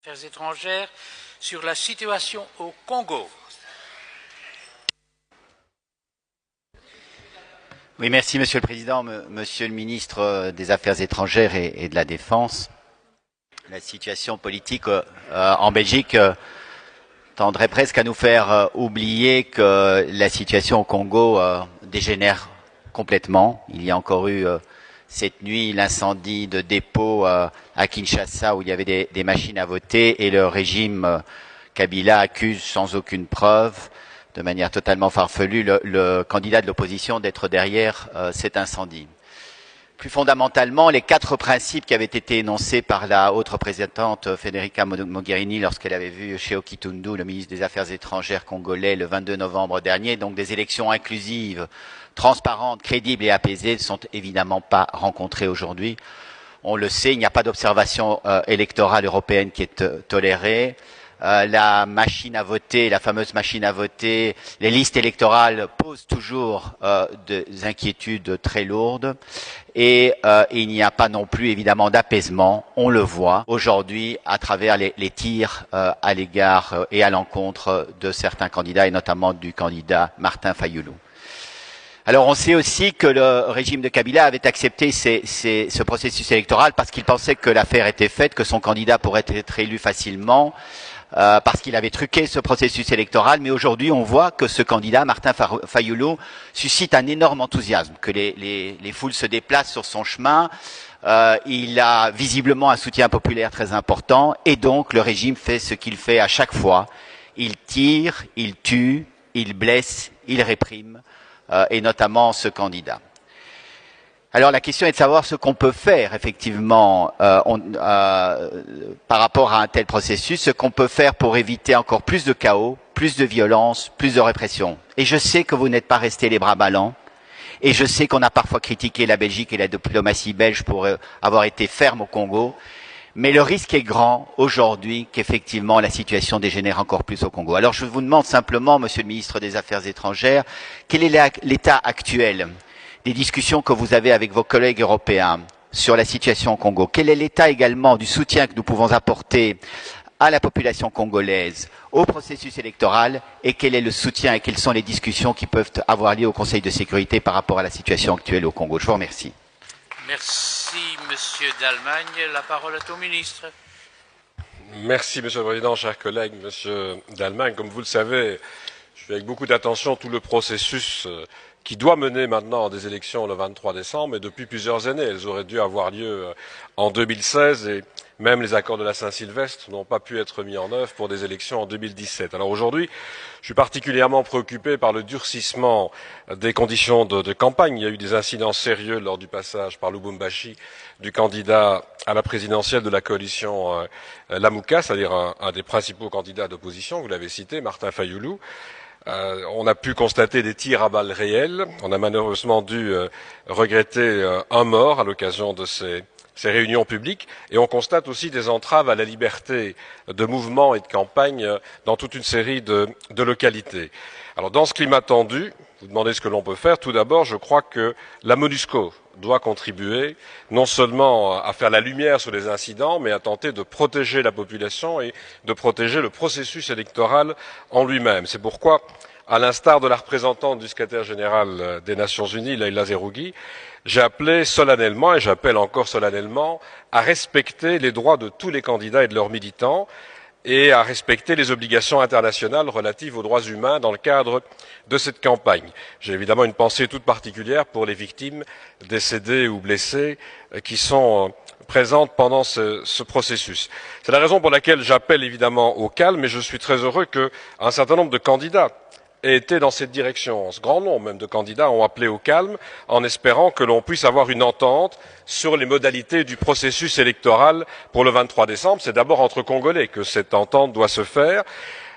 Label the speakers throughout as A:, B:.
A: Affaires étrangères sur la situation au Congo.
B: Oui, merci Monsieur le Président, Monsieur le Ministre des Affaires étrangères et de la Défense. La situation politique en Belgique tendrait presque à nous faire oublier que la situation au Congo dégénère complètement. Il y a encore eu cette nuit l'incendie de dépôt à Kinshasa où il y avait des machines à voter et le régime Kabila accuse sans aucune preuve, de manière totalement farfelue, le candidat de l'opposition d'être derrière cet incendie. Plus fondamentalement, les 4 principes qui avaient été énoncés par la haute représentante Federica Mogherini lorsqu'elle avait vu Sheikh Tundu, le ministre des Affaires étrangères congolais, le 22 novembre dernier, donc des élections inclusives, transparentes, crédibles et apaisées, ne sont évidemment pas rencontrées aujourd'hui. On le sait, il n'y a pas d'observation électorale européenne qui est tolérée. La machine à voter, la fameuse machine à voter, les listes électorales posent toujours des inquiétudes très lourdes et il n'y a pas non plus évidemment d'apaisement, on le voit aujourd'hui à travers les tirs à l'égard et à l'encontre de certains candidats et notamment du candidat Martin Fayulu. Alors on sait aussi que le régime de Kabila avait accepté ce processus électoral parce qu'il pensait que l'affaire était faite, que son candidat pourrait être élu facilement, parce qu'il avait truqué ce processus électoral. Mais aujourd'hui on voit que ce candidat, Martin Fayulu, suscite un énorme enthousiasme, que les foules se déplacent sur son chemin. Il a visiblement un soutien populaire très important et donc le régime fait ce qu'il fait à chaque fois. Il tire, il tue, il blesse, il réprime. Et notamment ce candidat. Alors la question est de savoir ce qu'on peut faire effectivement par rapport à un tel processus, ce qu'on peut faire pour éviter encore plus de chaos, plus de violence, plus de répression. Et je sais que vous n'êtes pas restés les bras ballants, et je sais qu'on a parfois critiqué la Belgique et la diplomatie belge pour avoir été ferme au Congo, mais le risque est grand aujourd'hui qu'effectivement la situation dégénère encore plus au Congo. Alors je vous demande simplement, Monsieur le ministre des Affaires étrangères, quel est l'état actuel des discussions que vous avez avec vos collègues européens sur la situation au Congo? Quel est l'état également du soutien que nous pouvons apporter à la population congolaise, au processus électoral, et quel est le soutien et quelles sont les discussions qui peuvent avoir lieu au Conseil de sécurité par rapport à la situation actuelle au Congo? Je vous remercie.
A: Merci, Monsieur d'Allemagne. La parole est au ministre.
C: Merci, Monsieur le Président, chers collègues. Monsieur d'Allemagne, comme vous le savez, je suis avec beaucoup d'attention tout le processus qui doit mener maintenant des élections le 23 décembre, et depuis plusieurs années. Elles auraient dû avoir lieu en 2016 et même les accords de la Saint-Sylvestre n'ont pas pu être mis en œuvre pour des élections en 2017. Alors aujourd'hui, je suis particulièrement préoccupé par le durcissement des conditions de campagne. Il y a eu des incidents sérieux lors du passage par Lubumbashi du candidat à la présidentielle de la coalition Lamuka, c'est-à-dire un des principaux candidats d'opposition, vous l'avez cité, Martin Fayulu. On a pu constater des tirs à balles réelles. On a malheureusement dû regretter un mort à l'occasion de ces réunions publiques, et on constate aussi des entraves à la liberté de mouvement et de campagne dans toute une série de localités. Alors dans ce climat tendu, vous demandez ce que l'on peut faire. Tout d'abord, je crois que la MONUSCO doit contribuer non seulement à faire la lumière sur les incidents, mais à tenter de protéger la population et de protéger le processus électoral en lui-même. C'est pourquoi, à l'instar de la représentante du secrétaire général des Nations Unies, Leïla Zerougui, j'ai appelé solennellement, et j'appelle encore solennellement, à respecter les droits de tous les candidats et de leurs militants, et à respecter les obligations internationales relatives aux droits humains dans le cadre de cette campagne. J'ai évidemment une pensée toute particulière pour les victimes décédées ou blessées qui sont présentes pendant ce processus. C'est la raison pour laquelle j'appelle évidemment au calme, et je suis très heureux qu'un certain nombre de candidats aient été dans cette direction. Ce grand nombre même de candidats ont appelé au calme en espérant que l'on puisse avoir une entente sur les modalités du processus électoral pour le 23 décembre. C'est d'abord entre Congolais que cette entente doit se faire.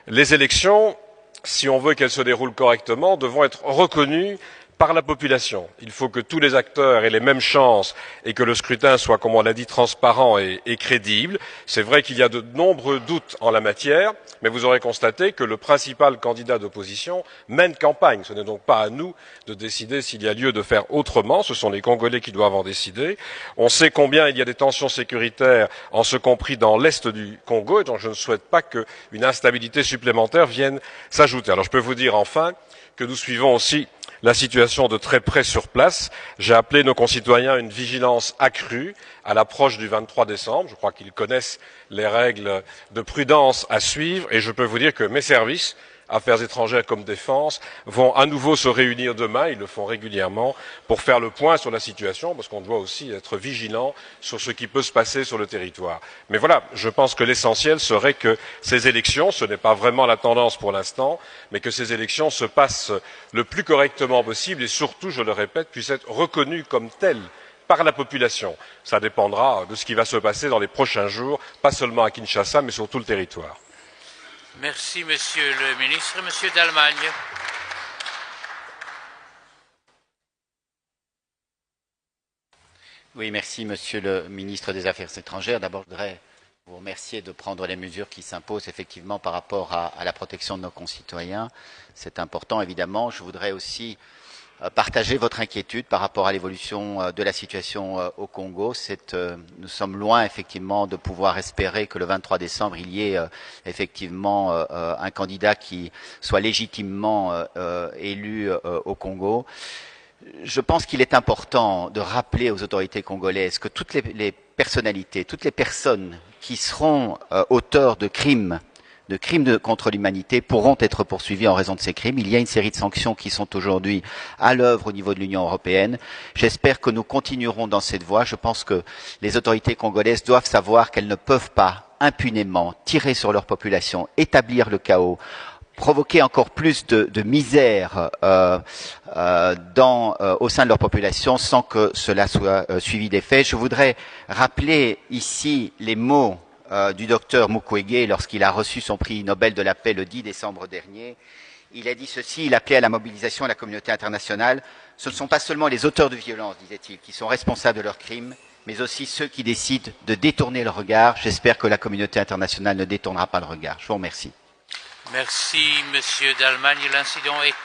C: Les élections, si on veut qu'elles se déroulent correctement, devront être reconnues par la population. Il faut que tous les acteurs aient les mêmes chances et que le scrutin soit, comme on l'a dit, transparent et crédible. C'est vrai qu'il y a de nombreux doutes en la matière, mais vous aurez constaté que le principal candidat d'opposition mène campagne. Ce n'est donc pas à nous de décider s'il y a lieu de faire autrement, ce sont les Congolais qui doivent en décider. On sait combien il y a des tensions sécuritaires, en ce compris dans l'est du Congo, et donc je ne souhaite pas qu'une instabilité supplémentaire vienne s'ajouter. Alors je peux vous dire enfin que nous suivons aussi la situation de très près sur place. J'ai appelé nos concitoyens à une vigilance accrue à l'approche du 23 décembre. Je crois qu'ils connaissent les règles de prudence à suivre et je peux vous dire que mes services, Affaires étrangères comme Défense, vont à nouveau se réunir demain, ils le font régulièrement, pour faire le point sur la situation, parce qu'on doit aussi être vigilant sur ce qui peut se passer sur le territoire. Mais voilà, je pense que l'essentiel serait que ces élections, ce n'est pas vraiment la tendance pour l'instant, mais que ces élections se passent le plus correctement possible et surtout, je le répète, puissent être reconnues comme telles par la population. Ça dépendra de ce qui va se passer dans les prochains jours, pas seulement à Kinshasa, mais sur tout le territoire.
A: Merci, Monsieur le ministre. Monsieur d'Allemagne.
B: Oui, merci, Monsieur le ministre des Affaires étrangères. D'abord, je voudrais vous remercier de prendre les mesures qui s'imposent effectivement par rapport à la protection de nos concitoyens. C'est important, évidemment. Je voudrais aussi partager votre inquiétude par rapport à l'évolution de la situation au Congo. Nous sommes loin effectivement de pouvoir espérer que le 23 décembre il y ait effectivement un candidat qui soit légitimement élu au Congo. Je pense qu'il est important de rappeler aux autorités congolaises que toutes les personnalités, toutes les personnes qui seront auteurs de crimes contre l'humanité pourront être poursuivis en raison de ces crimes. Il y a une série de sanctions qui sont aujourd'hui à l'œuvre au niveau de l'Union européenne. J'espère que nous continuerons dans cette voie. Je pense que les autorités congolaises doivent savoir qu'elles ne peuvent pas impunément tirer sur leur population, établir le chaos, provoquer encore plus de misère au sein de leur population sans que cela soit suivi d'effet. Je voudrais rappeler ici les mots du docteur Mukwege lorsqu'il a reçu son prix Nobel de la paix le 10 décembre dernier. Il a dit ceci, il appelait à la mobilisation de la communauté internationale. Ce ne sont pas seulement les auteurs de violence, disait-il, qui sont responsables de leurs crimes, mais aussi ceux qui décident de détourner le regard. J'espère que la communauté internationale ne détournera pas le regard. Je vous remercie.
A: Merci, Monsieur d'Allemagne. L'incident est